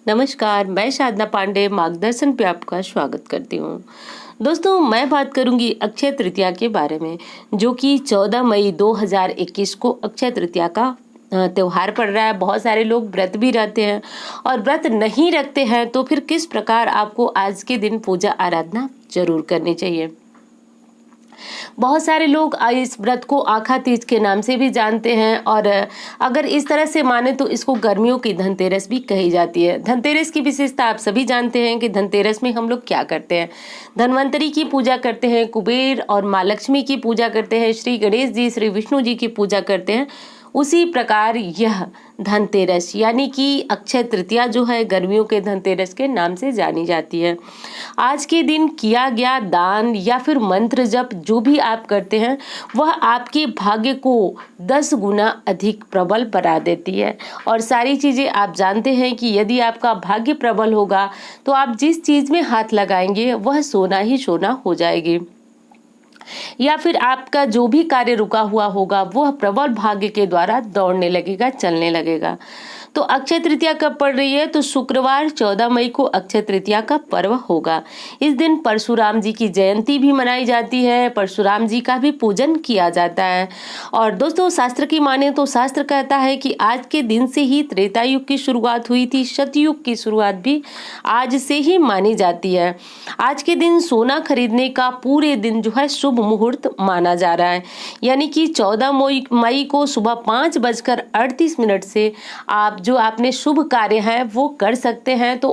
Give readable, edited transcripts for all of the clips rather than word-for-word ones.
नमस्कार, मैं साधना पांडे मार्गदर्शन पे आपका स्वागत करती हूँ। दोस्तों, मैं बात करूंगी अक्षय तृतीया के बारे में, जो कि 14 मई 2021 को अक्षय तृतीया का त्योहार पड़ रहा है। बहुत सारे लोग व्रत भी रहते हैं और व्रत नहीं रखते हैं तो फिर किस प्रकार आपको आज के दिन पूजा आराधना जरूर करनी चाहिए। बहुत सारे लोग इस व्रत को आखा तीज के नाम से भी जानते हैं और अगर इस तरह से माने तो इसको गर्मियों की धनतेरस भी कही जाती है। धनतेरस की विशेषता आप सभी जानते हैं कि धनतेरस में हम लोग क्या करते हैं। धन्वंतरी की पूजा करते हैं, कुबेर और माँ लक्ष्मी की पूजा करते हैं, श्री गणेश जी, श्री विष्णु जी की पूजा करते हैं। उसी प्रकार यह धनतेरस यानी कि अक्षय तृतीया जो है गर्मियों के धनतेरस के नाम से जानी जाती है। आज के दिन किया गया दान या फिर मंत्र जप जो भी आप करते हैं वह आपके भाग्य को 10 गुना अधिक प्रबल बना देती है। और सारी चीजें आप जानते हैं कि यदि आपका भाग्य प्रबल होगा तो आप जिस चीज में हाथ लगाएंगे वह सोना ही सोना हो जाएगी, या फिर आपका जो भी कार्य रुका हुआ होगा वह प्रबल भाग्य के द्वारा दौड़ने लगेगा, चलने लगेगा। तो अक्षय तृतीया कब पड़ रही है? तो शुक्रवार 14 मई को अक्षय तृतीया का पर्व होगा। इस दिन परशुराम जी की जयंती भी मनाई जाती है, परशुराम जी का भी पूजन किया जाता है। और दोस्तों, शास्त्र की माने तो शास्त्र कहता है कि आज के दिन से ही त्रेता युग की शुरुआत हुई थी, सतयुग की शुरुआत भी आज से ही मानी जाती है। आज के दिन सोना खरीदने का पूरे दिन जो है शुभ मुहूर्त माना जा रहा है, यानी कि 14 मई को सुबह 5:38 से आप जो आपने शुभ कार्य है वो कर सकते हैं। तो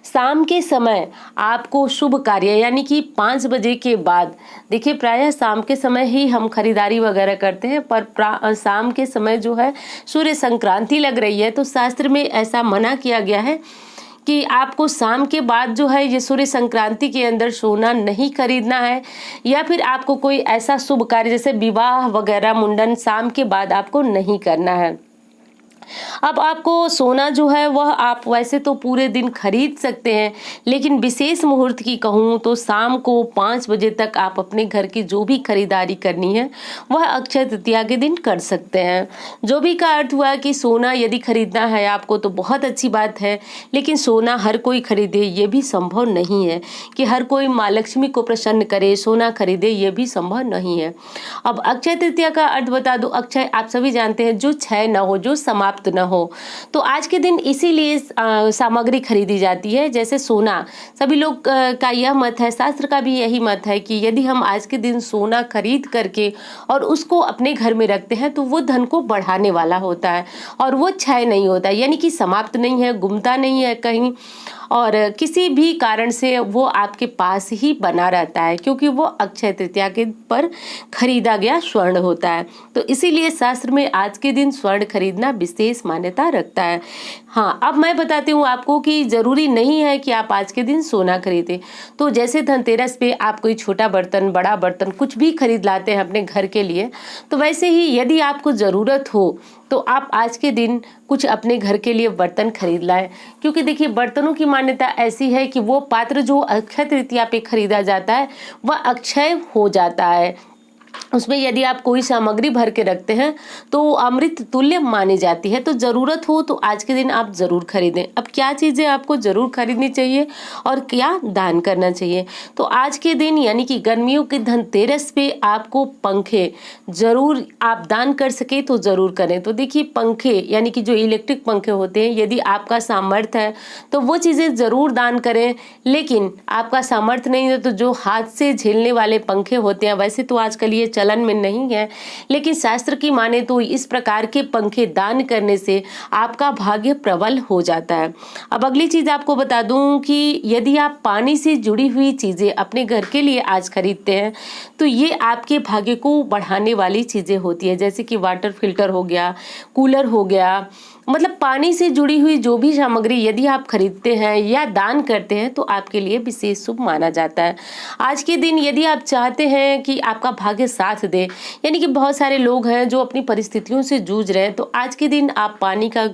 शाम के समय आपको शुभ कार्य यानी कि 5 बजे के बाद, देखिए प्रायः शाम के समय ही हम खरीदारी वगैरह करते हैं, पर शाम के समय जो है सूर्य संक्रांति लग रही है तो शास्त्र में ऐसा मना किया गया है कि आपको शाम के बाद जो है ये सूर्य संक्रांति के अंदर सोना नहीं खरीदना है, या फिर आपको कोई ऐसा शुभ कार्य जैसे विवाह वगैरह मुंडन शाम के बाद आपको नहीं करना है। अब आपको सोना जो है वह आप वैसे तो पूरे दिन खरीद सकते हैं, लेकिन विशेष मुहूर्त की कहूँ तो शाम को 5 बजे तक आप अपने घर की जो भी खरीदारी करनी है वह अक्षय तृतीया के दिन कर सकते हैं। जो भी का अर्थ हुआ कि सोना यदि खरीदना है आपको तो बहुत अच्छी बात है, लेकिन सोना हर कोई खरीदे ये भी संभव नहीं है कि हर कोई माँ लक्ष्मी को प्रसन्न करे सोना खरीदे, ये भी संभव नहीं है। अब अक्षय तृतीया का अर्थ बता दो। अक्षय आप सभी जानते हैं जो क्षय न हो, जो समाप्त न हो। तो आज के दिन इसीलिए सामग्री खरीदी जाती है, जैसे सोना। सभी लोग का यह मत है, शास्त्र का भी यही मत है कि यदि हम आज के दिन सोना खरीद करके और उसको अपने घर में रखते हैं तो वो धन को बढ़ाने वाला होता है और वो क्षय नहीं होता, यानी कि समाप्त नहीं है, गुमता नहीं है कहीं, और किसी भी कारण से वो आपके पास ही बना रहता है, क्योंकि वो अक्षय तृतीया के पर खरीदा गया स्वर्ण होता है। तो इसीलिए शास्त्र में आज के दिन स्वर्ण खरीदना विशेष मान्यता रखता है। हाँ, अब मैं बताती हूँ आपको कि जरूरी नहीं है कि आप आज के दिन सोना खरीदें। तो जैसे धनतेरस पे आप कोई छोटा बर्तन, बड़ा बर्तन कुछ भी खरीद लाते हैं अपने घर के लिए, तो वैसे ही यदि आपको जरूरत हो तो आप आज के दिन कुछ अपने घर के लिए बर्तन खरीद लाएं, क्योंकि देखिए बर्तनों की मान्यता ऐसी है कि वो पात्र जो अक्षय तृतीया पे खरीदा जाता है वह अक्षय हो जाता है। उसमें यदि आप कोई सामग्री भर के रखते हैं तो अमृत तुल्य मानी जाती है। तो जरूरत हो तो आज के दिन आप जरूर खरीदें। अब क्या चीजें आपको जरूर खरीदनी चाहिए और क्या दान करना चाहिए? तो आज के दिन यानी कि गर्मियों के धनतेरस पे आपको पंखे जरूर आप दान कर सके तो जरूर करें। तो देखिए पंखे यानी कि जो इलेक्ट्रिक पंखे होते हैं, यदि आपका सामर्थ्य है तो वो चीजें जरूर दान करें, लेकिन आपका सामर्थ्य नहीं है तो जो हाथ से झेलने वाले पंखे होते हैं, वैसे तो आजकल ये चलन में नहीं है, लेकिन शास्त्र की माने तो इस प्रकार के पंखे दान करने से आपका भाग्य प्रबल हो जाता है। अब अगली चीज आपको बता दूं कि यदि आप पानी से जुड़ी हुई चीजें अपने घर के लिए आज खरीदते हैं तो ये आपके भाग्य को बढ़ाने वाली चीजें होती है, जैसे कि वाटर फिल्टर हो गया, कूलर हो गया, मतलब पानी से जुड़ी हुई जो भी सामग्री यदि आप खरीदते हैं या दान करते हैं तो आपके लिए विशेष शुभ माना जाता है। आज के दिन यदि आप चाहते हैं कि आपका भाग्य साथ दे, यानी कि बहुत सारे लोग हैं जो अपनी परिस्थितियों से जूझ रहे हैं, तो आज के दिन आप पानी का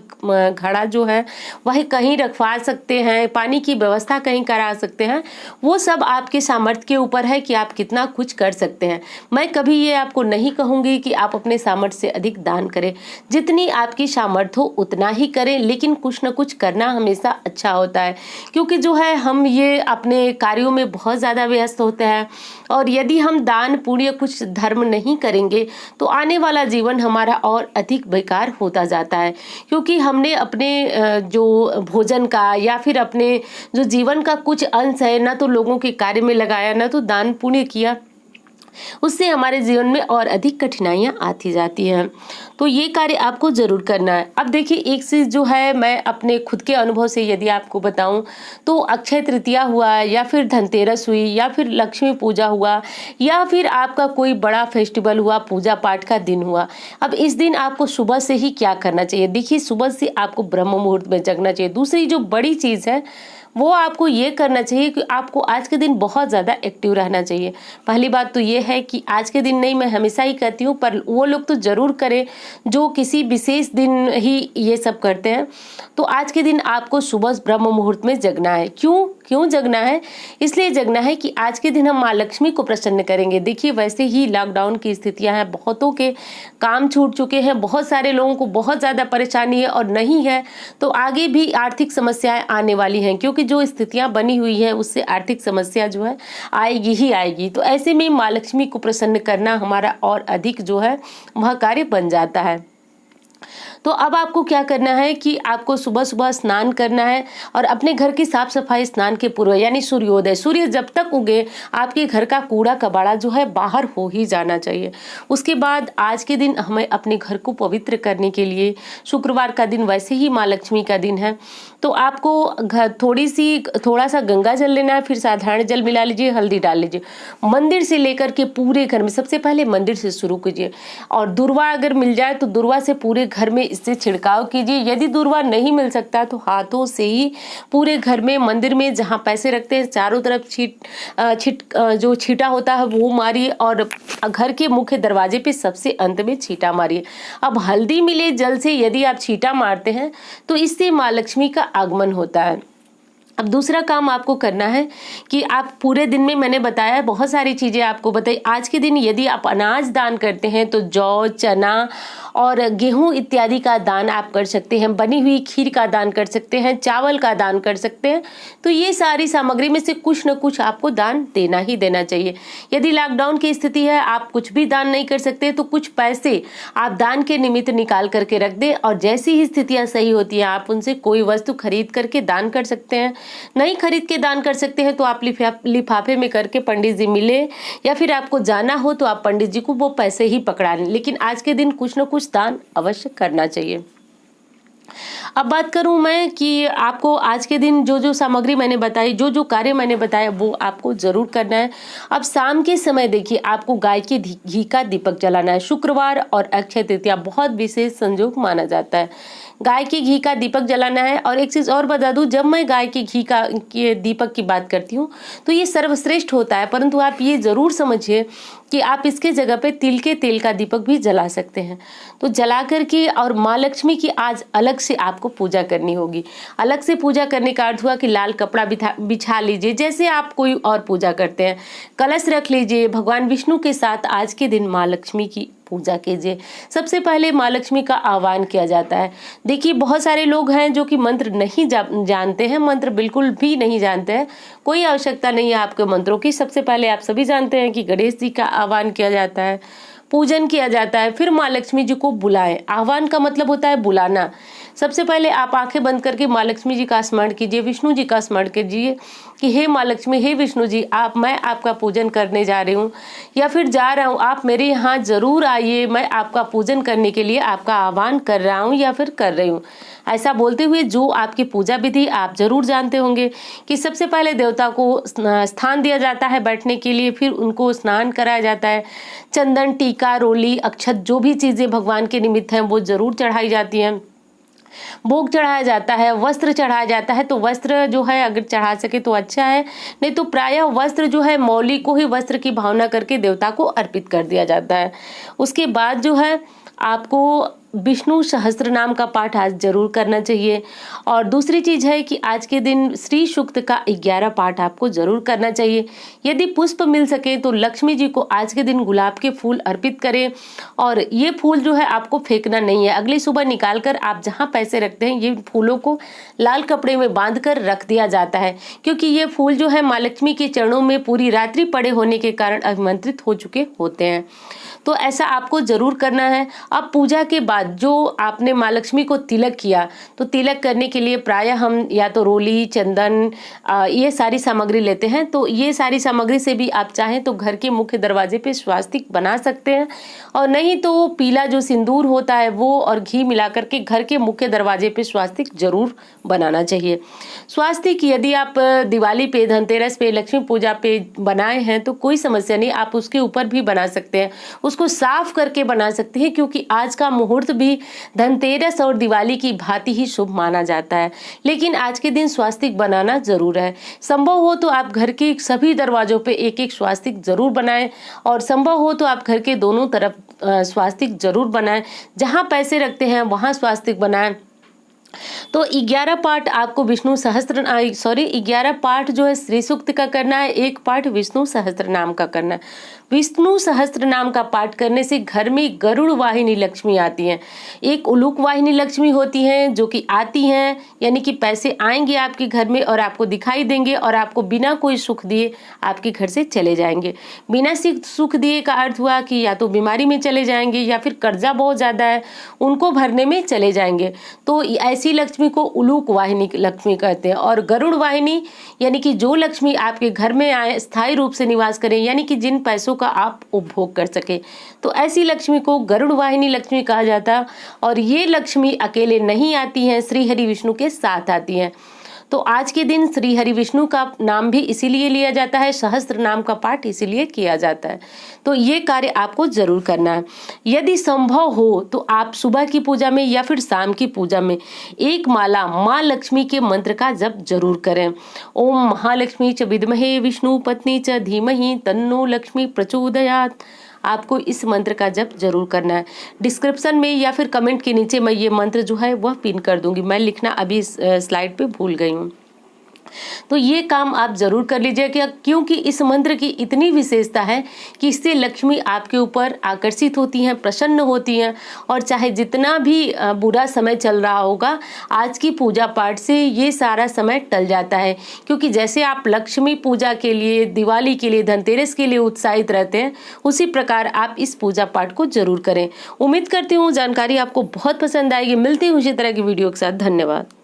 घड़ा जो है वह कहीं रखवा सकते हैं, पानी की व्यवस्था कहीं करा सकते हैं। वो सब आपके सामर्थ्य के ऊपर है कि आप कितना कुछ कर सकते हैं। मैं कभी ये आपको नहीं कहूँगी कि आप अपने सामर्थ्य से अधिक दान करें, जितनी आपकी सामर्थ्य हो उतना ही करें, लेकिन कुछ ना कुछ करना हमेशा अच्छा होता है, क्योंकि जो है हम ये अपने कार्यों में बहुत ज़्यादा व्यस्त होते हैं। और यदि हम दान पुण्य कुछ धर्म नहीं करेंगे तो आने वाला जीवन हमारा और अधिक बेकार होता जाता है, क्योंकि हमने अपने जो भोजन का या फिर अपने जो जीवन का कुछ अंश है ना तो लोगों के कार्य में लगाया, ना तो दान पुण्य किया, उससे हमारे जीवन में और अधिक कठिनाइयां आती जाती हैं। तो ये कार्य आपको जरूर करना है। अब देखिए, एक चीज जो है मैं अपने खुद के अनुभव से यदि आपको बताऊं तो अक्षय तृतीया हुआ या फिर धनतेरस हुई या फिर लक्ष्मी पूजा हुआ या फिर आपका कोई बड़ा फेस्टिवल हुआ, पूजा पाठ का दिन हुआ। अब इस दिन आपको सुबह से ही क्या करना चाहिए? देखिए, सुबह से आपको ब्रह्म मुहूर्त में जगना चाहिए। दूसरी जो बड़ी चीज है वो आपको ये करना चाहिए कि आपको आज के दिन बहुत ज़्यादा एक्टिव रहना चाहिए। पहली बात तो ये है कि आज के दिन नहीं, मैं हमेशा ही कहती हूँ, पर वो लोग तो ज़रूर करें जो किसी विशेष दिन ही ये सब करते हैं। तो आज के दिन आपको सुबह ब्रह्म मुहूर्त में जगना है। क्यों जगना है? इसलिए जगना है कि आज के दिन हम माँ लक्ष्मी को प्रसन्न करेंगे। देखिए, वैसे ही लॉकडाउन की स्थितियां हैं, बहुतों के काम छूट चुके हैं, बहुत सारे लोगों को बहुत ज़्यादा परेशानी है, और नहीं है तो आगे भी आर्थिक समस्याएं आने वाली हैं, क्योंकि जो स्थितियां बनी हुई है उससे आर्थिक समस्या जो है आएगी ही आएगी। तो ऐसे में माँ लक्ष्मी को प्रसन्न करना हमारा और अधिक जो है वह कार्य बन जाता है। तो अब आपको क्या करना है कि आपको सुबह सुबह स्नान करना है और अपने घर की साफ सफाई स्नान के पूर्व, यानी सूर्योदय, सूर्य जब तक उगे आपके घर का कूड़ा कबाड़ा जो है बाहर हो ही जाना चाहिए। उसके बाद आज के दिन हमें अपने घर को पवित्र करने के लिए, शुक्रवार का दिन वैसे ही माँ लक्ष्मी का दिन है, तो आपको थोड़ा सा गंगा जल लेना है, फिर साधारण जल मिला लीजिए, हल्दी डाल लीजिए। मंदिर से लेकर के पूरे घर में, सबसे पहले मंदिर से शुरू कीजिए, और दुर्वा अगर मिल जाए तो दुर्वा से पूरे घर में इससे छिड़काव कीजिए। यदि दुर्वा नहीं मिल सकता तो हाथों से ही पूरे घर में, मंदिर में जहाँ पैसे रखते हैं चारों तरफ जो छींटा होता है वो मारिए, और घर के मुख्य दरवाजे पे सबसे अंत में छींटा मारिए। अब हल्दी मिले जल से यदि आप छींटा मारते हैं तो इससे माँ लक्ष्मी का आगमन होता है। अब दूसरा काम आपको करना है कि आप पूरे दिन में, मैंने बताया बहुत सारी चीजें आपको बताई, आज के दिन यदि आप अनाज दान करते हैं तो जौ, चना और गेहूं इत्यादि का दान आप कर सकते हैं, बनी हुई खीर का दान कर सकते हैं, चावल का दान कर सकते हैं। तो ये सारी सामग्री में से कुछ न कुछ आपको दान देना ही देना चाहिए। यदि लॉकडाउन की स्थिति है, आप कुछ भी दान नहीं कर सकते, तो कुछ पैसे आप दान के निमित्त निकाल करके रख दें, और जैसी ही स्थितियां सही होती हैं आप उनसे कोई वस्तु खरीद करके दान कर सकते हैं। नहीं खरीद के दान कर सकते हैं तो आप लिफाफे में करके पंडित जी मिले, या फिर आपको जाना हो तो आप पंडित जी को वो पैसे ही पकड़ा लें, लेकिन आज के दिन कुछ न कुछ दान अवश्य करना चाहिए। अब बात करूं मैं कि आपको आज के दिन जो जो सामग्री मैंने बताई, जो जो कार्य मैंने बताया, वो आपको जरूर करना है। अब शाम के समय देखिए, आपको गाय के घी का दीपक जलाना है। शुक्रवार और अक्षय तृतीया बहुत विशेष संयोग माना जाता है, गाय के घी का दीपक जलाना है। और एक चीज और बता दूं, जब मैं गाय के घी के दीपक की बात करती हूँ तो ये सर्वश्रेष्ठ होता है, परंतु आप ये जरूर समझिए कि आप इसके जगह पे तिल के तेल का दीपक भी जला सकते हैं। तो जला करके, और माँ लक्ष्मी की आज अलग से आपको पूजा करनी होगी। अलग से पूजा करने का अर्थ हुआ कि लाल कपड़ा बिछा लीजिए, जैसे आप कोई और पूजा करते हैं। कलश रख लीजिए, भगवान विष्णु के साथ आज के दिन माँ लक्ष्मी की पूजा कीजिए। सबसे पहले माँ लक्ष्मी का आह्वान किया जाता है। देखिए, बहुत सारे लोग हैं जो कि मंत्र नहीं जानते हैं, मंत्र बिल्कुल भी नहीं जानते हैं। कोई आवश्यकता नहीं है आपके मंत्रों की। सबसे पहले आप सभी जानते हैं कि गणेश जी का आह्वान किया जाता है, पूजन किया जाता है, फिर माँ लक्ष्मी जी को बुलाएं। आह्वान का मतलब होता है बुलाना। सबसे पहले आप आंखें बंद करके माँ लक्ष्मी जी का स्मरण कीजिए, विष्णु जी का स्मरण कीजिए कि हे माँ लक्ष्मी, हे विष्णु जी, मैं आपका पूजन करने जा रही हूँ या फिर जा रहा हूँ, आप मेरे यहाँ जरूर आइए, मैं आपका पूजन करने के लिए आपका आह्वान कर रहा हूँ या फिर कर रही हूँ। ऐसा बोलते हुए जो आपकी पूजा विधि आप जरूर जानते होंगे कि सबसे पहले देवता को स्थान दिया जाता है बैठने के लिए, फिर उनको स्नान कराया जाता है, चंदन, टीका, रोली, अक्षत, जो भी चीजें भगवान के निमित्त हैं वो जरूर चढ़ाई जाती हैं। भोग चढ़ाया जाता है, वस्त्र चढ़ाया जाता है। तो वस्त्र जो है अगर चढ़ा सके तो अच्छा है, नहीं तो प्रायः वस्त्र जो है मौली को ही वस्त्र की भावना करके देवता को अर्पित कर दिया जाता है। उसके बाद जो है आपको विष्णु सहस्त्र नाम का पाठ आज जरूर करना चाहिए। और दूसरी चीज है कि आज के दिन श्री सूक्त का 11 पाठ आपको जरूर करना चाहिए। यदि पुष्प मिल सके तो लक्ष्मी जी को आज के दिन गुलाब के फूल अर्पित करें। और ये फूल जो है आपको फेंकना नहीं है, अगली सुबह निकाल कर आप जहाँ पैसे रखते हैं ये फूलों को लाल कपड़े में बांध कर रख दिया जाता है, क्योंकि ये फूल जो है माँ लक्ष्मी के चरणों में पूरी रात्रि पड़े होने के कारण अभिमंत्रित हो चुके होते हैं। तो ऐसा आपको जरूर करना है। अब पूजा के बाद जो आपने माँ लक्ष्मी को तिलक किया, तो तिलक करने के लिए प्रायः हम या तो रोली, चंदन, ये सारी सामग्री लेते हैं। तो ये सारी सामग्री से भी आप चाहें तो घर के मुख्य दरवाजे पे स्वास्तिक बना सकते हैं, और नहीं तो पीला जो सिंदूर होता है वो और घी मिलाकर के घर के मुख्य दरवाजे पे स्वास्तिक जरूर बनाना चाहिए। स्वास्तिक यदि आप दिवाली पे, धनतेरस पे, लक्ष्मी पूजा पे बनाए हैं तो कोई समस्या नहीं, आप उसके ऊपर भी बना सकते हैं, उसको साफ करके बना सकते हैं, क्योंकि आज का मुहूर्त भी धनतेरस और दिवाली की भांति ही शुभ माना जाता है। लेकिन आज के दिन स्वास्तिक बनाना जरूर है। संभव हो तो आप घर के सभी दरवाजों पे एक एक स्वास्तिक जरूर बनाएं, और संभव हो तो आप घर के दोनों तरफ स्वास्तिक जरूर बनाएं। जहां पैसे रखते हैं वहां स्वास्तिक बनाएं। तो 11 पाठ आपको विष्णु सहस्त्र 11 पाठ जो है श्री सूक्त का करना है, एक पाठ विष्णु सहस्त्र नाम का करना है। विष्णु सहस्त्र नाम का पाठ करने से घर में गरुड़ वाहिनी लक्ष्मी आती हैं। एक उलूक वाहिनी लक्ष्मी होती हैं जो कि आती हैं, यानी कि पैसे आएंगे आपके घर में और आपको दिखाई देंगे और आपको बिना कोई सुख दिए आपके घर से चले जाएंगे। बिना सुख दिए का अर्थ हुआ कि या तो बीमारी में चले जाएंगे या फिर कर्जा बहुत ज्यादा है उनको भरने में चले जाएंगे। तो ऐसी लक्ष्मी को उलूक वाहिनी लक्ष्मी कहते हैं। और गरुड़ वाहिनी यानी कि जो लक्ष्मी आपके घर में आए, स्थायी रूप से निवास करें, यानी कि जिन पैसों का आप उपभोग कर सके, तो ऐसी लक्ष्मी को गरुड़ वाहिनी लक्ष्मी कहा जाता है। और ये लक्ष्मी अकेले नहीं आती हैं, श्री हरि विष्णु के साथ आती हैं। तो आज के दिन श्री हरि विष्णु का नाम भी इसीलिए लिया जाता है, सहस्त्र नाम का पाठ इसीलिए किया जाता है। तो ये कार्य आपको जरूर करना है। यदि संभव हो तो आप सुबह की पूजा में या फिर शाम की पूजा में एक माला माँ लक्ष्मी के मंत्र का जप जरूर करें। ओम महालक्ष्मी च विद्महे विष्णु पत्नी च धीमहि तन्नो लक्ष्मी प्रचोदयात्। आपको इस मंत्र का जप जरूर करना है। डिस्क्रिप्शन में या फिर कमेंट के नीचे मैं ये मंत्र जो है वह पिन कर दूंगी, मैं लिखना अभी स्लाइड पे भूल गई हूँ। तो ये काम आप जरूर कर लीजिएगा, क्योंकि इस मंत्र की इतनी विशेषता है कि इससे लक्ष्मी आपके ऊपर आकर्षित होती हैं, प्रसन्न होती हैं, और चाहे जितना भी बुरा समय चल रहा होगा, आज की पूजा पाठ से ये सारा समय टल जाता है। क्योंकि जैसे आप लक्ष्मी पूजा के लिए, दिवाली के लिए, धनतेरस के लिए उत्साहित रहते हैं, उसी प्रकार आप इस पूजा पाठ को जरूर करें। उम्मीद करती हूँ जानकारी आपको बहुत पसंद आएगी। मिलती हूँ इसी तरह की वीडियो के साथ। धन्यवाद।